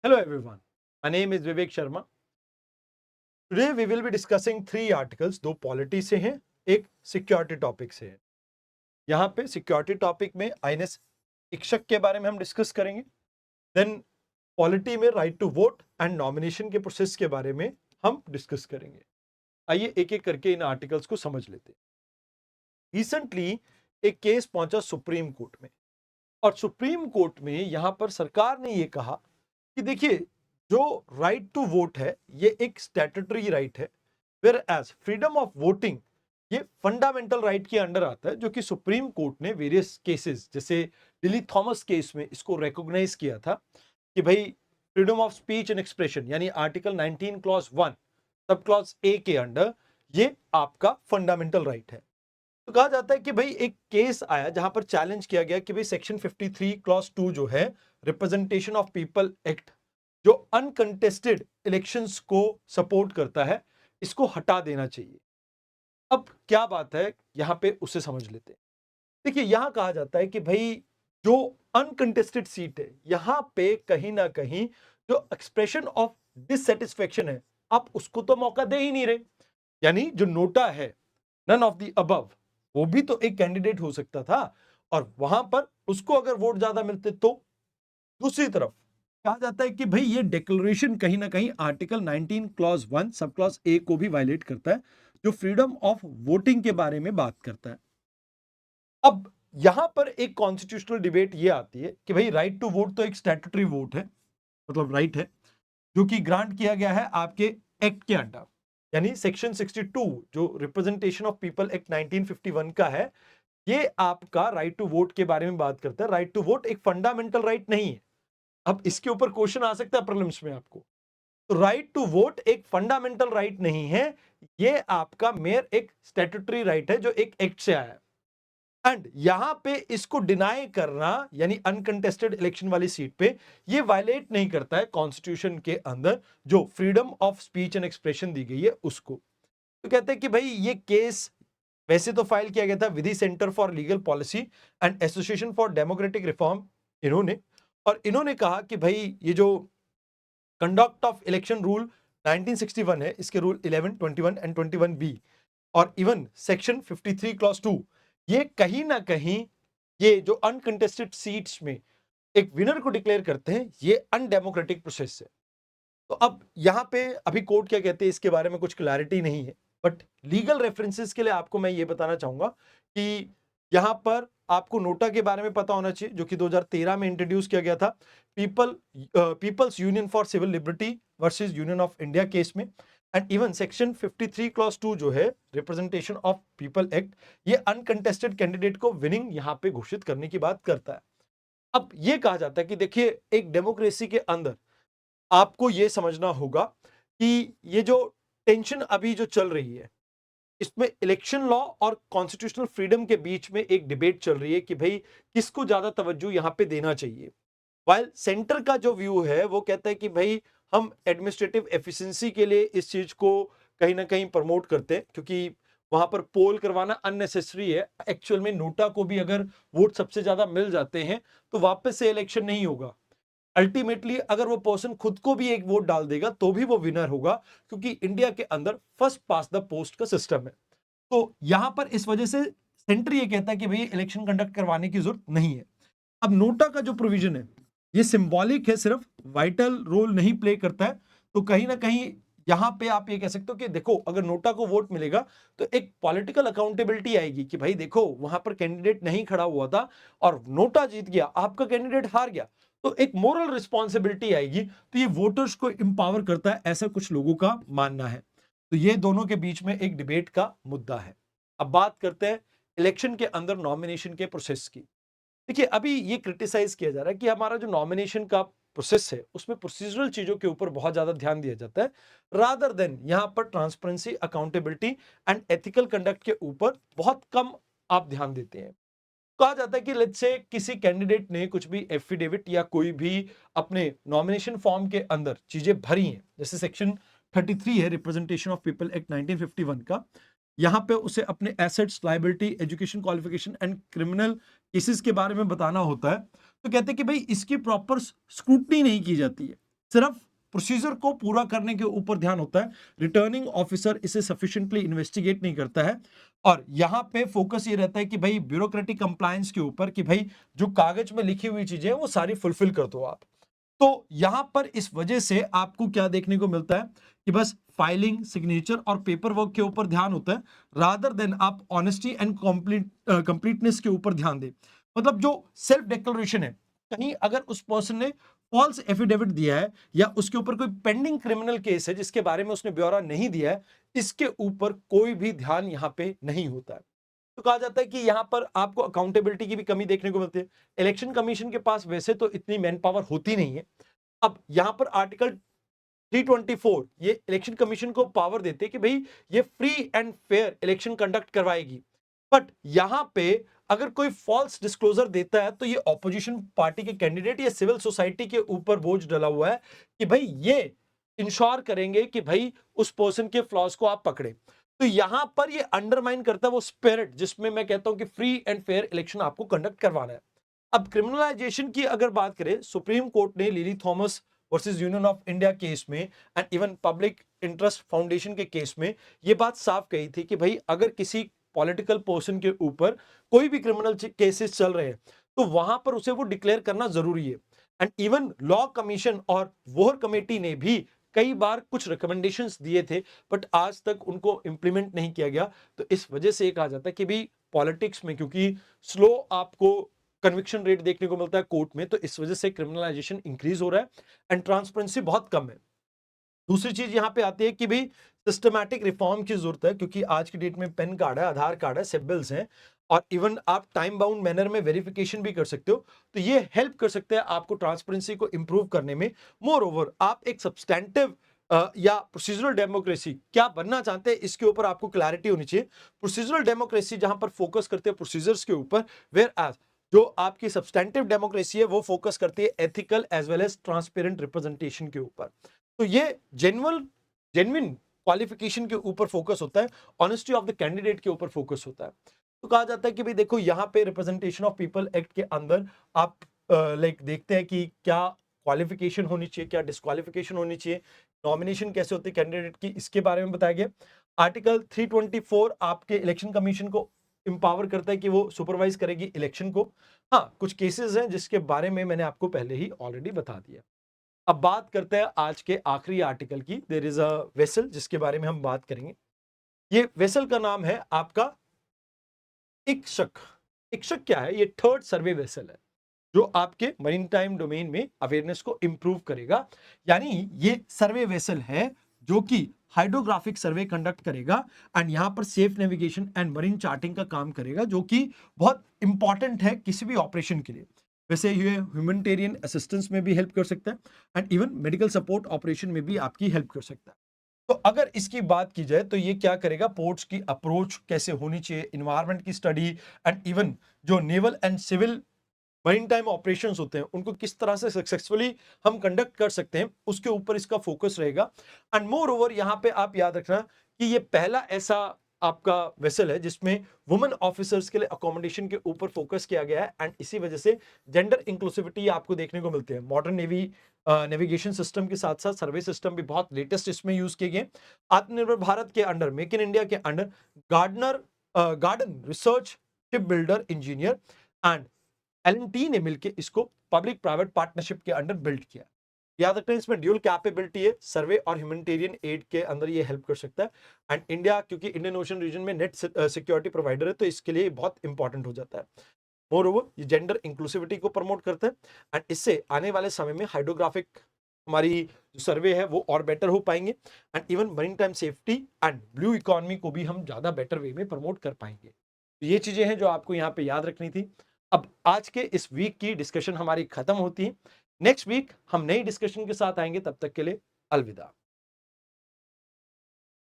Hello everyone, my name is Vivek Sharma. Today we will be discussing three articles, दो polity से हैं, एक security topic से है. यहाँ पे सिक्योरिटी टॉपिक में आईएनएस इक्शक के बारे में हम डिस्कस करेंगे. देन पॉलिटी में right to vote and nomination के प्रोसेस के बारे में हम डिस्कस करेंगे. आइए एक एक करके इन आर्टिकल्स को समझ लेते हैं. रिसेंटली एक केस पहुंचा सुप्रीम कोर्ट में और सुप्रीम कोर्ट में यहां पर सरकार ने ये कहा कि देखिए जो राइट टू वोट है ये एक स्टैट्यूटरी राइट है, whereas freedom of voting ये फंडामेंटल राइट के अंडर आता है, जो कि सुप्रीम कोर्ट ने वेरियस केसेस जैसे लिली थॉमस केस में इसको रिकॉग्नाइज किया था कि भाई freedom of speech and expression यानी article 19 clause 1 sub clause A के अंडर ये आपका फंडामेंटल राइट है. तो कहा जाता है कि भाई एक केस आया जहां पर चैलेंज किया गया कि भाई सेक्शन 53 क्लॉज 2 जो है रिप्रेजेंटेशन ऑफ पीपल एक्ट जो अनकंटेस्टेड इलेक्शंस को सपोर्ट करता है, इसको हटा देना चाहिए. अब क्या बात है यहां पे उसे समझ लेते हैं. देखिए यहां कहा जाता है कि भाई जो अनकंटेस्टेड सीट है यहां पे कहीं ना कहीं जो एक्सप्रेशन ऑफ डिससेटिस्फेक्शन है आप उसको तो मौका दे ही नहीं रहे. यानी जो नोटा है नन ऑफ द अबव वो भी तो एक कैंडिडेट हो सकता था और वहां पर उसको अगर वोट ज्यादा मिलते तो. दूसरी तरफ कहा जाता है कि भाई ये डिक्लेरेशन कहीं ना कहीं article 19 clause 1 sub clause A को भी वायलेट करता है, जो फ्रीडम ऑफ वोटिंग के बारे में बात करता है. अब यहां पर एक कॉन्स्टिट्यूशनल डिबेट ये आती है कि भाई राइट टू वोट तो एक स्टैट्यूटरी वोट है, मतलब राइट है जो कि ग्रांट किया गया है आपके एक्ट के अंडर, यानी सेक्शन 62 जो रिप्रेजेंटेशन ऑफ पीपल एक्ट 1951 का है, ये आपका राइट टू वोट के बारे में बात करता है. राइट टू वोट एक फंडामेंटल राइट नहीं है. अब इसके ऊपर क्वेश्चन आ सकता है प्रीलिम्स में आपको. तो राइट टू वोट एक फंडामेंटल राइट नहीं है, ये आपका मेयर एक स्टैट्यूटरी राइट है जो एक एक्ट से आया है. एंड यहां पे इसको डिनाई करना यानी अनकंटेस्टेड इलेक्शन वाली सीट पे ये वायलेट नहीं करता है कॉन्स्टिट्यूशन के अंदर जो freedom of speech and expression दी गई है उसको. तो कहते हैं कि भाई ये केस वैसे तो फाइल किया गया था Vidhi centre for legal policy and association for democratic reform इन्होंने कहा कि भाई ये जो कंडक्ट ऑफ इलेक्शन रूल 1961 है, इसके रूल 11, 21 एंड 21 बी और इवन सेक्शन 53 क्लॉज 2 ये कहीं ना कहीं ये जो अनकंटेस्टेड सीट्स में एक विनर को डिक्लेयर करते हैं, ये अनडेमोक्रेटिक प्रोसेस है. तो अब यहां पे अभी कोर्ट क्या कहते हैं इसके बारे में कुछ क्लैरिटी नहीं है, बट लीगल रेफरेंसेस के लिए आपको मैं ये बताना चाहूंगा कि यहां पर आपको नोटा के बारे में पता होना चाहिए जो कि 2013 में इंट्रोड्यूस किया गया था people's union for civil liberty versus union of India case में. एंड इवन सेक्शन 53 क्लॉज 2 जो है रिप्रेजेंटेशन ऑफ पीपल एक्ट ये अनकंटेस्टेड कैंडिडेट को विनिंग यहां पे घोषित करने की बात करता है. अब ये कहा जाता है कि देखिए एक डेमोक्रेसी के अंदर आपको ये समझना होगा कि ये जो टेंशन अभी जो चल रही है इसमें इलेक्शन लॉ और कॉन्स्टिट्यूशनल फ्रीडम के बीच में एक डिबेट चल रही है कि भाई किसको ज्यादा तवज्जो यहां पे देना चाहिए. वाइल सेंटर का जो व्यू है वो कहता है कि भाई हम एडमिनिस्ट्रेटिव एफिशिएंसी के लिए इस चीज को कहीं ना कहीं प्रमोट करते हैं क्योंकि वहां पर पोल करवाना अननेसेसरी है. एक्चुअल में नोटा को भी अगर वोट सबसे ज्यादा मिल जाते हैं तो वापस से इलेक्शन नहीं होगा. अल्टीमेटली अगर वो पर्सन खुद को भी एक वोट डाल देगा तो भी वो विनर होगा क्योंकि इंडिया के अंदर फर्स्ट पास द पोस्ट का सिस्टम है. तो यहां पर इस वजह से सेंटर ये कहता है कि भाई इलेक्शन कंडक्ट करवाने की जरूरत नहीं है. अब नोटा का जो प्रोविजन है ये सिंबॉलिक है, सिर्फ वाइटल रोल नहीं प्ले करता है. तो कहीं ना कहीं यहां पे आप ये कह सकते हो कि देखो अगर नोटा को वोट मिलेगा तो एक पॉलिटिकल अकाउंटेबिलिटी आएगी कि भाई देखो वहां पर कैंडिडेट नहीं खड़ा हुआ था और नोटा जीत गया, आपका कैंडिडेट हार गया, तो एक मोरल रिस्पॉन्सिबिलिटी आएगी. तो ये वोटर्स को इंपावर करता है, ऐसा कुछ लोगों का मानना है. तो ये दोनों के बीच में एक डिबेट का मुद्दा है. अब बात करते हैं इलेक्शन के अंदर नॉमिनेशन के प्रोसेस की. देखिए अभी ये क्रिटिसाइज किया जा रहा है कि हमारा जो नॉमिनेशन का प्रोसेस है उसमें प्रोसीजरल चीजों के ऊपर बहुत ज्यादा ध्यान दिया जाता है रादर देन यहां पर transparency, accountability and ethical conduct के ऊपर बहुत कम आप ध्यान देते हैं. कहा जाता है कि लेट्स से किसी कैंडिडेट ने कुछ भी एफिडेविट या कोई भी अपने नॉमिनेशन फॉर्म के अंदर चीजें भरी हैं, जैसे सेक्शन 33 है रिप्रेजेंटेशन ऑफ पीपल एक्ट 1951 का, यहां पे उसे अपने assets, liability, education qualification and criminal cases के बारे में बताना होता है. तो कहते हैं कि भाई इसकी प्रॉपर स्क्रूटनी नहीं की जाती है. सिर्फ प्रोसीजर को पूरा करने के ऊपर ध्यान होता है, रिटर्निंग ऑफिसर इसे सफिशिएंटली इन्वेस्टिगेट नहीं करता है। और यहां पे फोकस ये रहता है कि भाई ब्यूरोक्रेटिक कंप्लायंस के ऊपर, कि भाई जो कागज में लिखी हुई चीजें हैं वो सारी फुलफिल कर दो आप। तो यहां पर इस वजह से आपको क्या देखने को मिलता है कि बस फाइलिंग, सिग्नेचर और पेपर वर्क के ऊपर ध्यान होता है, रादर देन आप ऑनेस्टी एंड कंप्लीटनेस के ऊपर ध्यान दें। मतलब जो सेल्फ डिक्लेरेशन है, कहीं अगर उस पर्सन ने फॉल्स एफिडेविट दिया है या उसके ऊपर कोई पेंडिंग क्रिमिनल केस है जिसके बारे में उसने ब्यौरा नहीं दिया है, इसके ऊपर कोई भी ध्यान यहां पे नहीं होता है। तो कहा जाता है कि यहां पर आपको अकाउंटेबिलिटी की भी कमी देखने को मिलती है। इलेक्शन कमीशन के पास वैसे तो इतनी मैन पावर होती नहीं है। अब यहां पर आर्टिकल 324 ये इलेक्शन कमीशन को पावर देते हैं कि भाई ये free and fair election conduct करवाएगी। बट यहां पे अगर कोई फॉल्स डिस्क्लोजर देता है तो ये ऑपोजिशन पार्टी के कैंडिडेट या सिविल सोसाइटी के ऊपर बोझ डला हुआ है कि भाई ये इंश्योर करेंगे कि भाई उस पर्सन के फ्लॉज को आप पकड़े। तो यहां पर ये अंडरमाइन करता है वो स्पिरिट जिसमें मैं कहता हूं कि फ्री एंड फेयर इलेक्शन आपको कंडक्ट करवाना है। अब क्रिमिनलाइजेशन की अगर बात करें, सुप्रीम कोर्ट ने Lily Thomas versus union of India case में and even public interest foundation के केस में ये बात साफ कही थी कि भाई अगर किसी पॉलिटिकल पर्सन के ऊपर कोई भी क्रिमिनल केसेस चल रहे हैं तो वहां पर उसे वो डिक्लेयर करना जरूरी है। एंड इवन लॉ कमीशन और वोहर कमेटी ने भी कई बार कुछ रिकमेंडेशंस दिए थे, बट आज तक उनको इंप्लीमेंट नहीं किया गया। तो इस वजह से कहा जाता है कि भी पॉलिटिक्स में क्योंकि स्लो आपको कन्विक्शन रेट देखने को मिलता है कोर्ट में, तो इस वजह से क्रिमिनलाइजेशन इंक्रीज हो रहा है एंड ट्रांसपेरेंसी बहुत कम है। दूसरी चीज यहां पे आती है कि भाई सिस्टमैटिक रिफॉर्म की जरूरत है, क्योंकि आज की डेट में पेन कार्ड है, आधार कार्ड है, सिबिल्स हैं, और इवन आप टाइम बाउंड मैनर में वेरिफिकेशन भी कर सकते हो। तो ये हेल्प कर सकते हैं आपको ट्रांसपेरेंसी को इंप्रूव करने में। मोर ओवर आप एक सब्सटैंटिव या प्रोसीजरल डेमोक्रेसी क्या बनना चाहते हैं इसके ऊपर आपको क्लैरिटी होनी चाहिए। प्रोसीजरल डेमोक्रेसी जहां पर फोकस करते हैं प्रोसीजर्स के ऊपर, वेयर एज जो आपकी सब्सटैंटिव डेमोक्रेसी है वो फोकस करती है ethical as well as transparent representation के ऊपर। तो ये जेन्युइन क्वालिफिकेशन के ऊपर फोकस होता है, ऑनेस्टी ऑफ द कैंडिडेट के ऊपर फोकस होता है। तो कहा जाता है कि भाई देखो यहाँ पे रिप्रेजेंटेशन ऑफ पीपल एक्ट के अंदर आप लाइक देखते हैं कि क्या क्वालिफिकेशन होनी चाहिए, क्या डिस्क्वालिफिकेशन होनी चाहिए, नॉमिनेशन कैसे होती है कैंडिडेट की, इसके बारे में बताया गया। आर्टिकल 324 आपके इलेक्शन कमीशन को इंपावर करता है कि वो सुपरवाइज करेगी इलेक्शन को। हाँ, कुछ केसेस हैं जिसके बारे में मैंने आपको पहले ही ऑलरेडी बता दिया। अब बात करते हैं आज के आखिरी आर्टिकल की। देयर इज अ वेसल जिसके बारे में हम बात करेंगे। ये वेसल का नाम है आपका इक्शक। इक्शक क्या है? ये थर्ड सर्वे वेसल है जो आपके मरीन टाइम डोमेन में अवेयरनेस को इंप्रूव करेगा। यानी ये सर्वे वेसल है जो कि हाइड्रोग्राफिक सर्वे कंडक्ट करेगा एंड यहां पर safe navigation and marine charting का काम करेगा, जो कि बहुत इंपॉर्टेंट है किसी भी ऑपरेशन के लिए। वैसे ये ह्यूमैनिटेरियन असिस्टेंस में भी हेल्प कर सकता है and even medical support operation में भी आपकी हेल्प कर सकता है। तो अगर इसकी बात की जाए तो ये क्या करेगा, पोर्ट्स की अप्रोच कैसे होनी चाहिए, इन्वायरमेंट की स्टडी एंड इवन जो naval and civil maritime operations होते हैं उनको किस तरह से सक्सेसफुली हम कंडक्ट कर सकते हैं, उसके ऊपर इसका फोकस रहेगा। एंड मोर ओवर यहाँ पे आप याद रखना कि ये पहला ऐसा आपका वेसल है जिसमें वुमेन ऑफिसर्स के लिए अकोमोडेशन के ऊपर फोकस किया गया है एंड इसी वजह से जेंडर इंक्लूसिविटी आपको देखने को मिलती है। मॉडर्न नेवी नेविगेशन सिस्टम के साथ साथ सर्वे सिस्टम भी बहुत लेटेस्ट इसमें यूज किए गए। आत्मनिर्भर भारत के अंडर, मेक इन इंडिया के under garden research ship builder engineer and L&T ने मिलकर इसको पब्लिक प्राइवेट पार्टनरशिप के अंडर बिल्ड किया। याद रखना इसमें ड्यूल कैपेबिलिटी है, सर्वे और ह्यूमैनिटेरियन एड के अंदर ये हेल्प कर सकता है। एंड इंडिया क्योंकि इंडियन ओशन रीजन में नेट सिक्योरिटी प्रोवाइडर है तो इसके लिए बहुत इंपॉर्टेंट हो जाता है। मोर ओवर ये जेंडर इंक्लूसिविटी को प्रमोट करता है एंड इससे आने वाले समय में हाइड्रोग्राफिक हमारी जो सर्वे है वो और बेटर हो पाएंगे and even marine time safety and blue economy को भी हम ज्यादा बेटर वे में प्रमोट कर पाएंगे। तो ये चीजें हैं जो आपको यहाँ पे याद रखनी थी। अब आज के इस वीक की डिस्कशन हमारी खत्म होती है। नेक्स्ट वीक हम नई डिस्कशन के साथ आएंगे, तब तक के लिए अलविदा।